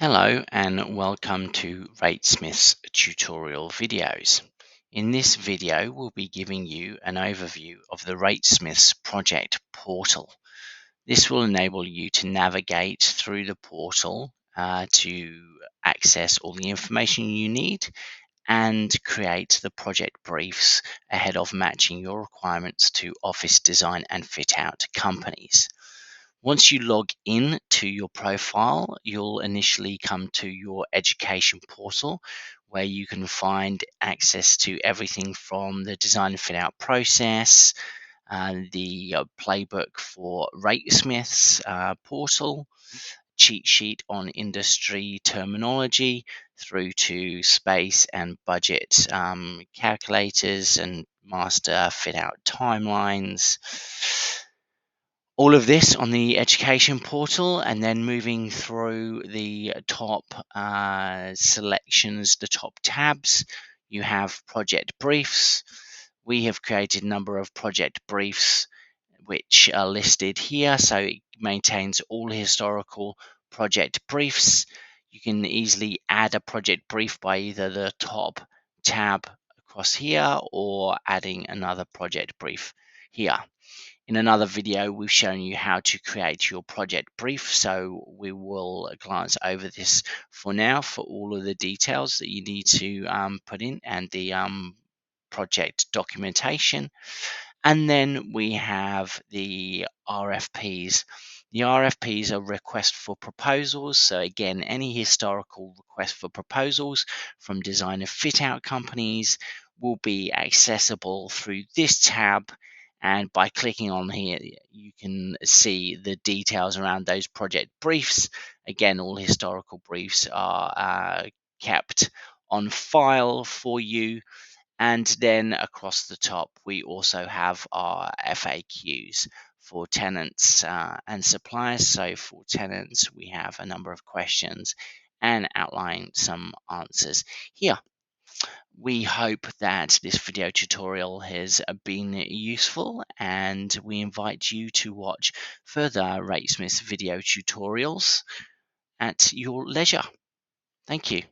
Hello and welcome to Ratesmiths tutorial videos. In this video, we'll be giving you an overview of the Ratesmiths project portal. This will enable you to navigate through the portal to access all the information you need and create the project briefs ahead of matching your requirements to office design and fit out companies. Once you log in to your profile, you'll initially come to your education portal where you can find access to everything from the design and fit out process, the playbook for Ratesmiths portal, cheat sheet on industry terminology, through to space and budget calculators and master fit out timelines. All of this on the education portal, and then moving through the top selections, the top tabs, you have project briefs. We have created a number of project briefs which are listed here, so it maintains all historical project briefs. You can easily add a project brief by either the top tab across here or adding another project brief here. In another video, we've shown you how to create your project brief, so we will glance over this for now for all of the details that you need to put in and the project documentation. And then we have the RFPs. The RFPs are request for proposals. So again, any historical request for proposals from designer fit out companies will be accessible through this tab. And by clicking on here, you can see the details around those project briefs. Again, all historical briefs are kept on file for you. And then across the top, we also have our FAQs for tenants and suppliers. So for tenants, we have a number of questions and outline some answers here. We hope that this video tutorial has been useful, and we invite you to watch further Ratesmiths video tutorials at your leisure. Thank you.